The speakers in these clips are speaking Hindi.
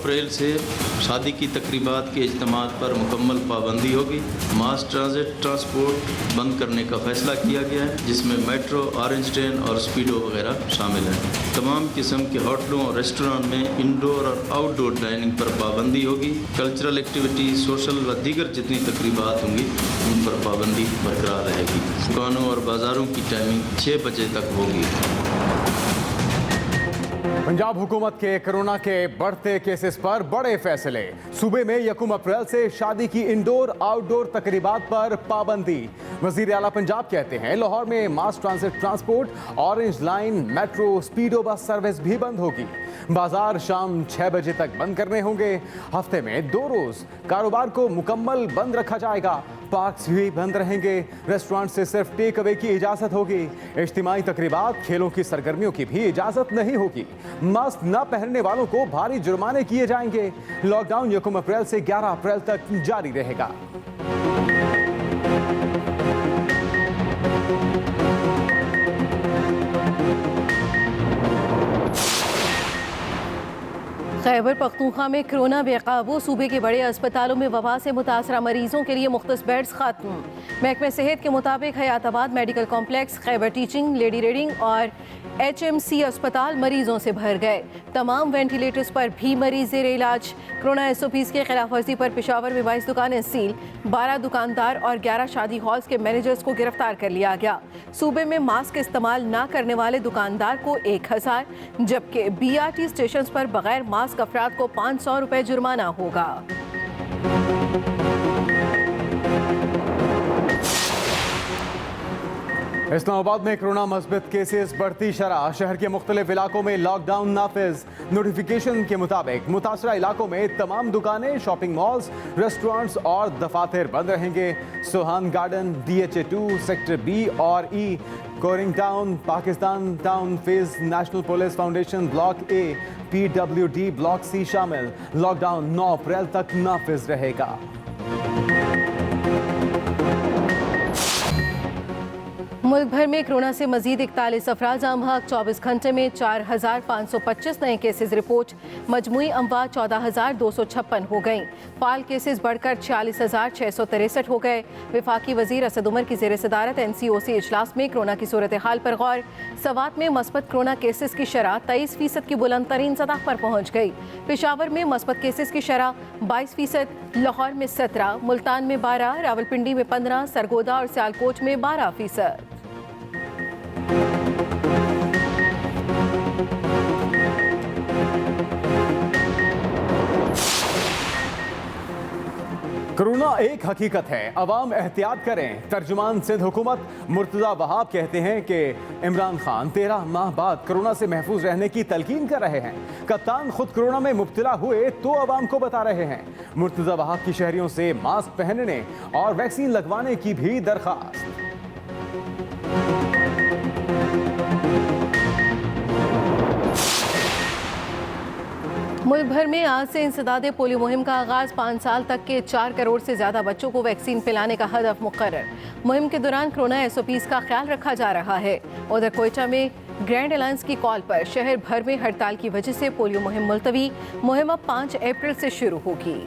अप्रैल से शादी की तकरीबात के इज्तिमात पर मुकम्मल पाबंदी होगी। मास ट्रांजिट ट्रांसपोर्ट बंद करने का फैसला किया गया है, जिसमें मेट्रो, ऑरेंज ट्रेन और स्पीडो वगैरह शामिल हैं। तमाम किस्म के होटलों और रेस्टोरेंट में इंडोर और आउटडोर डाइनिंग पर पाबंदी होगी। कल्चरल एक्टिविटी, सोशल व दीगर जितनी तकरीबात होंगी उन पर पाबंदी बरकरार रहेगी। दुकानों और बाज़ारों की टाइमिंग 6 बजे तक होगी। पंजाब हुकूमत के कोरोना के बढ़ते केसेस पर बड़े फैसले। सूबे में 1 अप्रैल से शादी की इंडोर आउटडोर तकरीबात पर पाबंदी। वजीर आला पंजाब कहते हैं लाहौर में mass transit transport, orange line, metro, speedo bus service भी बंद होगी। बाजार शाम 6 बजे तक बंद करने होंगे। हफ्ते में 2 रोज कारोबार को मुकम्मल बंद रखा जाएगा। पार्क्स भी बंद रहेंगे। रेस्टोरेंट से सिर्फ टेक अवे की इजाजत होगी। इज्तिमाई तकरीबात, खेलों की सरगर्मियों की भी इजाजत नहीं होगी। मास्क न पहनने वालों को भारी जुर्माने किए जाएंगे। लॉकडाउन 1 अप्रैल से 11 अप्रैल तक जारी रहेगा। खैबर पख्तूनख्वा में कोरोना बेकाबू। सूबे के बड़े अस्पतालों में वबा से मुतासरा मरीजों के लिए मुख्तस बेड्स खत्म। महकमे सेहत के मुताबिक Hayatabad medical complex, Khyber teaching, lady reading और HMC अस्पताल मरीजों से भर गए। तमाम वेंटिलेटर्स पर भी मरीज जेर इलाज। कोरोना SOPs के खिलाफ वर्जी पर पेशावर में 22 दुकानें सील, 12 दुकानदार और 11 शादी हॉल्स के मैनेजर्स को गिरफ्तार कर लिया गया। सूबे में मास्क इस्तेमाल न करने वाले दुकानदार को 1000, जबकि BRT स्टेशन पर बगैर मास्क अफराद को 500 रुपए जुर्माना होगा। इस्लामाबाद में कोरोना मस्बत केसेस बढ़ती शरह। शहर के मुख्तलिफ इलाकों में लॉकडाउन नाफिज। नोटिफिकेशन के मुताबिक मुतासरा इलाकों में तमाम दुकानें, शॉपिंग मॉल्स, रेस्टोरेंट्स और दफातर बंद रहेंगे। Sohan garden, DHA2, sector B और E, Koring town, Pakistan town phase, national police foundation block A, PWD block C शामिल। लॉकडाउन 9 अप्रैल तक नाफिज रहेगा। मुल्क भर में कोरोना से मजीद 41 अफराद जाम हक। 24 घंटे में 4525 नए केसेज रिपोर्ट। मजमुई अमवात 14256 हो गई। फाल केसेज बढ़कर 46663 हो गए। वफाकी वजीर असद उमर की जेर सदारत NCOC इजलास में कोरोना की सूरत हाल पर गौर। सवात में मस्बत कोरोना केसेज की शरह 23% की बुलंद तरीन सतह पर पहुँच गई। पेशावर में मस्बत केसेज की शरह 22%, लाहौर में 17, मुल्तान में 12, रावलपिंडी में 15, सरगोदा और सियालकोट में 12%। कोरोना एक हकीकत है, अवाम एहतियात करें। तर्जुमान सिंध हुकूमत मुर्तज़ा वहाब कहते हैं कि इमरान खान 13 माह बाद कोरोना से महफूज रहने की तलकीन कर रहे हैं। कप्तान खुद कोरोना में मुब्तला हुए तो अवाम को बता रहे हैं। मुर्तज़ा वहाब की शहरियों से मास्क पहनने और वैक्सीन लगवाने की भी दरख्वास्त। मुल्क भर में आज से इंसदादे पोलियो मुहिम का आगाज। 5 साल तक के 4 करोड़ से ज्यादा बच्चों को वैक्सीन पिलाने का हदफ मुकर्रर। मुहिम के दौरान कोरोना SOPs का ख्याल रखा जा रहा है। उधर कोयटा में ग्रैंड अलायंस की कॉल पर शहर भर में हड़ताल की वजह से पोलियो मुहिम मुलतवी। मुहिम अब 5 अप्रैल से शुरू होगी।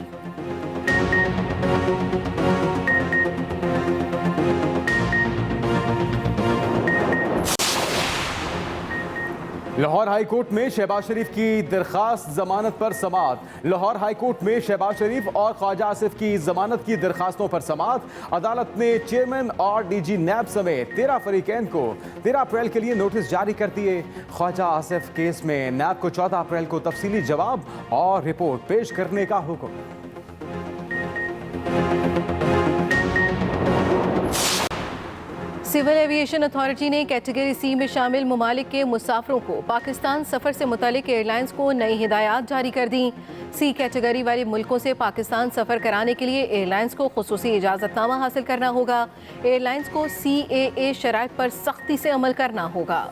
लाहौर हाई कोर्ट में शहबाज शरीफ की दरखास्त जमानत पर समाअत। लाहौर हाई कोर्ट में शहबाज शरीफ और ख्वाजा आसिफ की जमानत की दरखास्तों पर समाअत। अदालत ने चेयरमैन और DG नैब समेत 13 फरीकैन को 13 अप्रैल के लिए नोटिस जारी कर दिए। ख्वाजा आसिफ केस में नैब को 14 अप्रैल को तफसीली जवाब और रिपोर्ट पेश करने का हुक्म। सिविल एविएशन अथॉरिटी ने कैटेगरी C में शामिल ममालिक के मुसाफिरों को पाकिस्तान सफ़र से मुतालिक एयरलाइंस को नई हिदायत जारी कर दी। C कैटेगरी वाले मुल्कों से पाकिस्तान सफ़र कराने के लिए एयरलाइंस को खुसूसी इजाज़तनामा हासिल करना होगा। एयरलाइंस को CAA शराइत पर सख्ती से अमल करना होगा।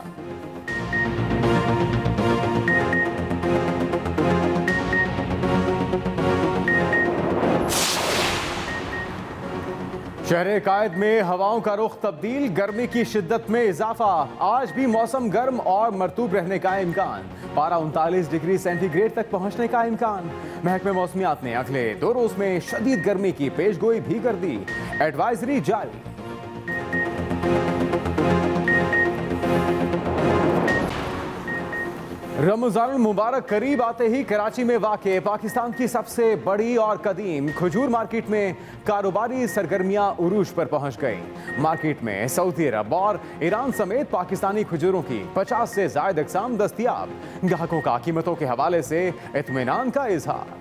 शहर कायद में हवाओं का रुख तब्दील, गर्मी की शिद्दत में इजाफा। आज भी मौसम गर्म और मरतूब रहने का इम्कान। पारा 39 डिग्री सेंटीग्रेड तक पहुंचने का इम्कान। महकमे मौसमियात ने अगले 2 रोज में शदीद गर्मी की पेशगोई भी कर दी। एडवाइजरी जारी। रमजान मुबारक करीब आते ही कराची में वाक़े पाकिस्तान की सबसे बड़ी और कदीम खजूर मार्केट में कारोबारी सरगर्मियां उरूज पर पहुंच गई। मार्केट में सऊदी अरब और ईरान समेत पाकिस्तानी खजूरों की 50 से ज़ायद अक़साम दस्तयाब। ग्राहकों का कीमतों के हवाले से इत्मीनान का इजहार।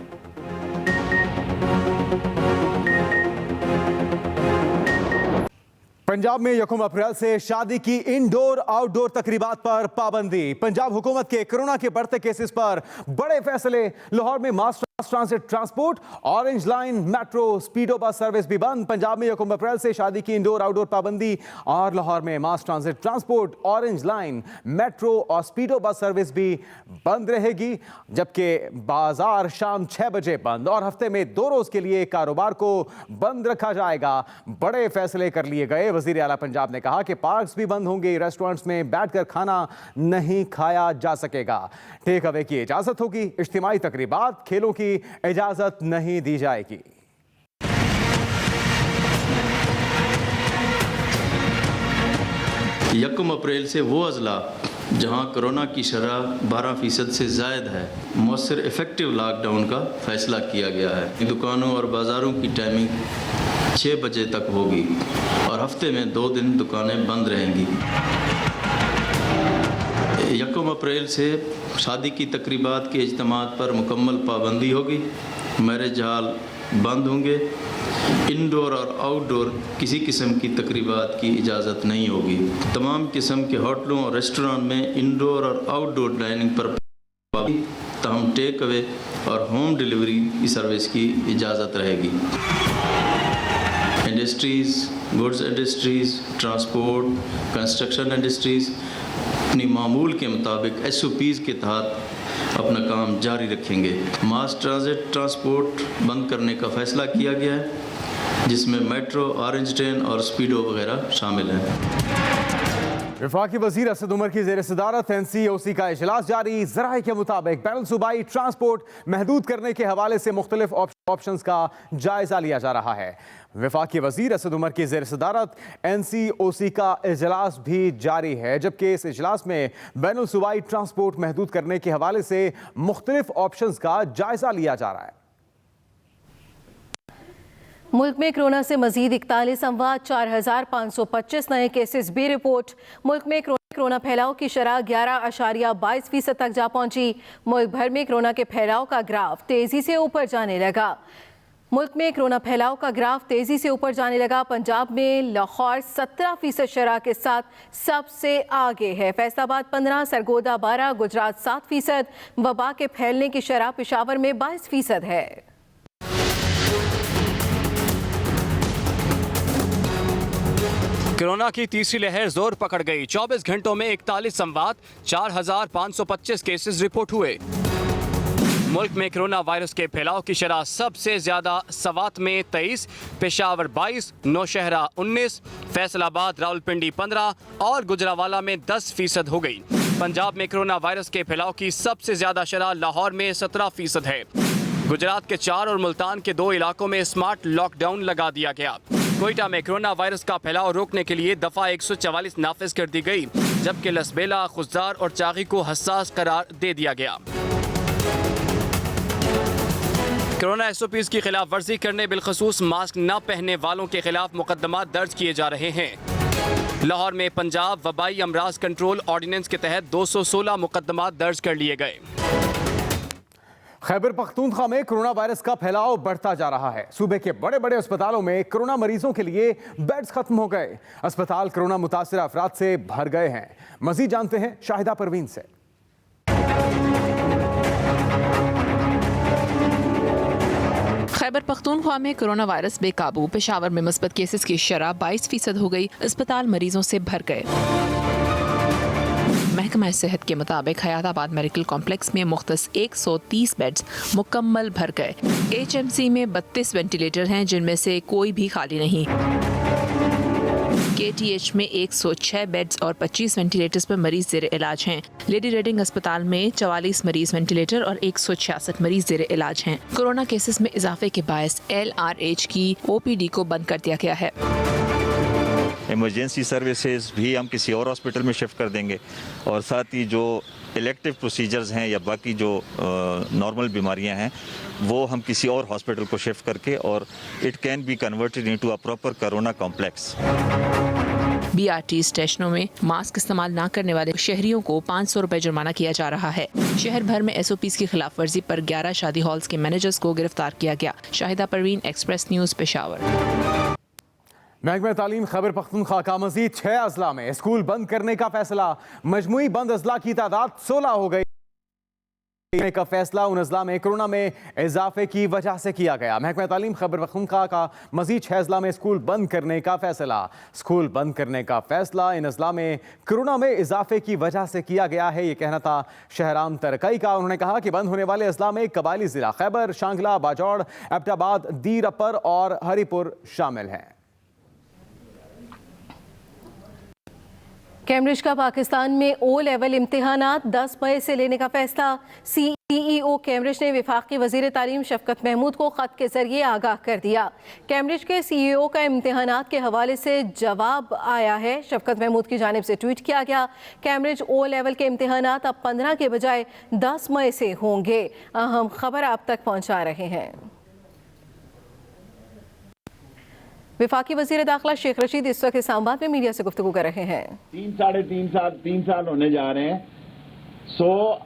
पंजाब में 1 अप्रैल से शादी की इंडोर आउटडोर तकरीबात पर पाबंदी। पंजाब हुकूमत के कोरोना के बढ़ते केसेस पर बड़े फैसले। लाहौर में mass transit transport, orange line, metro, speedo bus service भी बंद। पंजाब में 1 अप्रैल से शादी की इंडोर आउटडोर पाबंदी और लाहौर में mass transit transport, orange line, metro और स्पीडो बस सर्विस भी बंद रहेगी। जबकि बाजार शाम 6 बजे बंद और हफ्ते में 2 रोज के लिए कारोबार को बंद रखा जाएगा। बड़े फैसले कर लिए गए। वज़ीर आला पंजाब ने कहा कि पार्क्स भी बंद होंगे, रेस्टोरेंट्स में बैठकर खाना नहीं खाया जा सकेगा, टेक अवे की इजाजत होगी, इज्तिमाई तकरीबात, खेलों की इजाजत नहीं दी जाएगी। 1 अप्रैल से वो अजला जहां कोरोना की शरह 12% से ज़ायद है, मौसर इफ़ेक्टिव लॉकडाउन का फैसला किया गया है। दुकानों और बाज़ारों की टाइमिंग 6 बजे तक होगी और हफ्ते में 2 दिन दुकानें बंद रहेंगी। 1 अप्रैल से शादी की तकरीबात के इज्तिमात पर मुकम्मल पाबंदी होगी। मैरिज हॉल बंद होंगे। इंडोर और आउटडोर किसी किस्म की तकरीबात की इजाज़त नहीं होगी। तमाम किस्म के होटलों और रेस्टोरेंट में इंडोर और आउटडोर डाइनिंग पर तमाम टेक अवे और होम डिलीवरी की सर्विस की इजाज़त रहेगी। Industries, goods industries, transport, construction industries अपनी मामूल के मुताबिक SOPs के तहत अपना काम जारी रखेंगे। मास ट्रांजिट ट्रांसपोर्ट बंद करने का फैसला किया गया है, जिसमें मेट्रो, ऑरेंज ट्रेन और स्पीडो वगैरह शामिल हैं। वफाकी वज़ीर असद उमर की ज़ेर सदारत NCOC का इजलास जारी। ज़राए के मुताबिक बैनुल सूबाई ट्रांसपोर्ट महदूद करने के हवाले से मुख्तलिफ ऑप्शंस का जायज़ा लिया जा रहा है। वफाकी वज़ीर असद उमर की ज़ेर सदारत NCOC का इजलास भी जारी है, जबकि इस इजलास में बैनुल सूबाई ट्रांसपोर्ट महदूद करने के हवाले से मुख्तलिफ ऑप्शंस का जायज़ा लिया जा रहा है। मुल्क में कोरोना से मजीद 41 अमवात, 4525 नए केसेस भी रिपोर्ट। मुल्क में कोरोना फैलाव की शरह 11.22% तक जा पहुंची। मुल्क भर में कोरोना के फैलाव का ग्राफ तेजी से ऊपर जाने लगा। मुल्क में कोरोना फैलाव का ग्राफ तेजी से ऊपर जाने लगा। पंजाब में लाहौर 17% शरह के साथ सबसे आगे है। फैसलाबाद 15, सरगोदा 12, गुजरात 7%। वबा के फैलने की शरह पेशावर में 22% है। कोरोना की तीसरी लहर जोर पकड़ गई। 24 घंटों में 41 अमवात, 4525 केसेस रिपोर्ट हुए। मुल्क में कोरोना वायरस के फैलाव की शरह सबसे ज्यादा सवात में 23, पेशावर 22, नौशहरा 19, फैसलाबाद, रावलपिंडी 15 और गुजरावाला में 10% हो गई। पंजाब में कोरोना वायरस के फैलाव की सबसे ज्यादा शरह लाहौर में 17% है। गुजरात के 4 और मुल्तान के 2 इलाकों में स्मार्ट लॉकडाउन लगा दिया गया। कोयटा में कोरोना वायरस का फैलाव रोकने के लिए दफा 144 नाफिज कर दी गई, जबकि लसबेला, खुजदार और चागी को हसास करार दे दिया गया। कोरोना SOPs की खिलाफ वर्जी करने, बिलखसूस मास्क न पहनने वालों के खिलाफ मुकदमा दर्ज किए जा रहे हैं। लाहौर में पंजाब वबाई अमराज कंट्रोल ऑर्डिनेंस के तहत 216 मुकदमा दर्ज कर लिए गए। खैबर पख्तूनख्वा में कोरोना वायरस का फैलाव बढ़ता जा रहा है। सूबे के बड़े बड़े अस्पतालों में कोरोना मरीजों के लिए बेड्स खत्म हो गए। अस्पताल कोरोना मुतासिर अफराद से भर गए हैं। मजीद जानते हैं शाहिदा परवीन से। खैबर पख्तूनख्वा में कोरोना वायरस बेकाबू। पेशावर में मुस्बत केसेस की शरह 22% हो गई। अस्पताल मरीजों से भर गए। महकमा सेहत के मुताबिक हयाताबाद मेडिकल कॉम्प्लेक्स में मुख्तस 130 बेड्स मुकम्मल भर गए। HMC में 32 वेंटिलेटर हैं, जिनमें से कोई भी खाली नहीं। KTH में 106 बेड्स और 25 वेंटिलेटर्स पर मरीज जेर इलाज हैं। लेडी रेडिंग अस्पताल में 44 मरीज वेंटिलेटर और 166 मरीज जेर इलाज हैं। कोरोना केसेस में इजाफे के बायस LRH की OPD को बंद कर दिया गया है। इमरजेंसी सर्विसेज भी हम किसी और हॉस्पिटल में शिफ्ट कर देंगे और साथ ही जो इलेक्टिव प्रोसीजर्स हैं या बाकी जो नॉर्मल बीमारियां हैं वो हम किसी और हॉस्पिटल को शिफ्ट करके और it can be converted into a proper corona complex. BRT स्टेशनों में मास्क इस्तेमाल न करने वाले शहरियों को 500 रुपए जुर्माना किया जा रहा है। शहर भर में SOPs की खिलाफ वर्जी पर 11 शादी हॉल्स के मैनेजर्स को गिरफ्तार किया गया। Shahida Parveen, express news, Peshawar. महकमा तालीम खैबर पख्तूनख्वा का मजीद 6 अजला में स्कूल बंद करने का फैसला। मजमुई बंद अजला की तादाद 16 हो गई का फैसला उन अजला में कोरोना में इजाफे की वजह से किया गया। महकमा तालीम खैबर पख्तूनख्वा का मजीद 6 अजला में स्कूल बंद करने का फैसला। स्कूल बंद करने का फैसला इन अजला में कोरोना में इजाफे की वजह से किया गया है, ये कहना था शहराम तरकई का। उन्होंने कहा कि बंद होने वाले अजला में कबायली जिला खैबर, शांगला, बाजौड़, एबटाबाद, दीर अपर और हरिपुर शामिल हैं। कैम्ब्रिज का पाकिस्तान में O लेवल इम्तिहानात 10 मई से लेने का फैसला। CEO कैम्ब्रिज ने वफाकी वजीर तालीम शफकत महमूद को ख़त के जरिए आगाह कर दिया। कैम्ब्रिज के CEO का इम्तिहानात के हवाले से जवाब आया है। शफकत महमूद की जानिब से ट्वीट किया गया, कैम्ब्रिज O लेवल के इम्तिहानात अब 15 के बजाय 10 मई से होंगे। अहम खबर आप तक पहुँचा रहे हैं। वफाकी वजीर दाखिला शेख रशीद इस वक्त इस्लामाबाद में मीडिया से गुफ्तगू कर रहे हैं। 3 साल होने जा रहे हैं।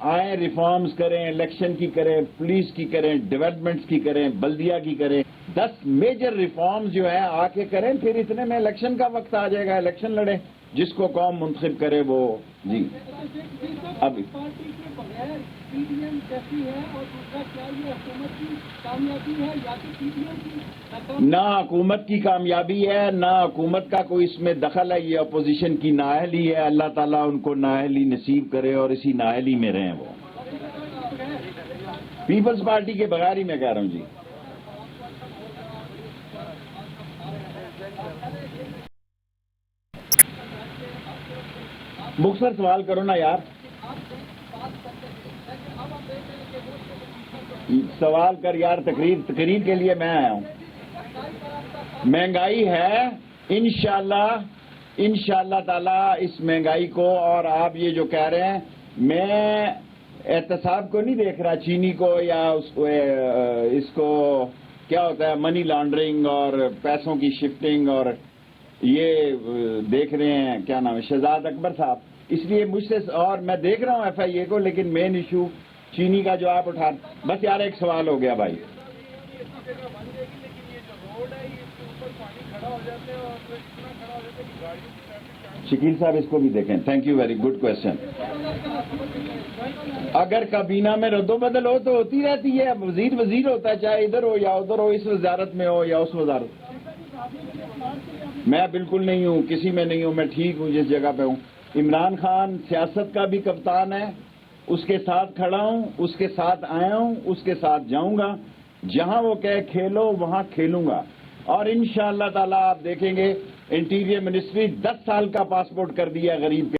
आए रिफॉर्म्स करें, इलेक्शन की करें, पुलिस की करें, डेवलपमेंट्स की करें, बल्दिया की करें, 10 मेजर रिफॉर्म्स जो है आके करें। फिर इतने में इलेक्शन का वक्त आ जाएगा, इलेक्शन लड़े, जिसको कौम मुंतखब करे वो। जी अभी ना हुकूमत की कामयाबी है, ना हुकूमत का कोई इसमें दखल है, ये अपोजिशन की नाअहली है। अल्लाह ताला उनको नाअहली नसीब करे और इसी नाअहली में रहें वो। पीपल्स पार्टी के बगैर ही मैं कह रहा हूं जी। मुख्तसर सवाल करो ना यार, सवाल कर यार। तकरीर के लिए मैं आया हूं। महंगाई है, इंशाअल्लाह ताला इस महंगाई को, और आप ये जो कह रहे हैं, मैं एहतसाब को नहीं देख रहा, चीनी को या उसको, इसको क्या होता है, मनी लॉन्ड्रिंग और पैसों की शिफ्टिंग, और ये देख रहे हैं क्या नाम है, शहजाद अकबर साहब। इसलिए मुझसे, और मैं देख रहा हूं FIA को, लेकिन मेन इशू चीनी का जो आप उठा, बस यार एक सवाल हो गया भाई। शकील साहब इसको भी देखें। Thank you, very good question. अगर काबीना में रद्दोबदल हो तो होती रहती है, वजीर वजीर होता है, चाहे इधर हो या उधर हो, इस वजारत में हो या उस वजारत। मैं बिल्कुल नहीं हूं, किसी में नहीं हूं, मैं ठीक हूं जिस जगह पे हूं। इमरान खान सियासत का भी कप्तान है, उसके साथ खड़ा हूं, उसके साथ आया हूं, उसके साथ जाऊंगा। जहां वो कहे खेलो वहां खेलूंगा। और इंशाअल्लाह ताला आप देखेंगे इंटीरियर मिनिस्ट्री 10 साल का पासपोर्ट कर दिया गरीब के।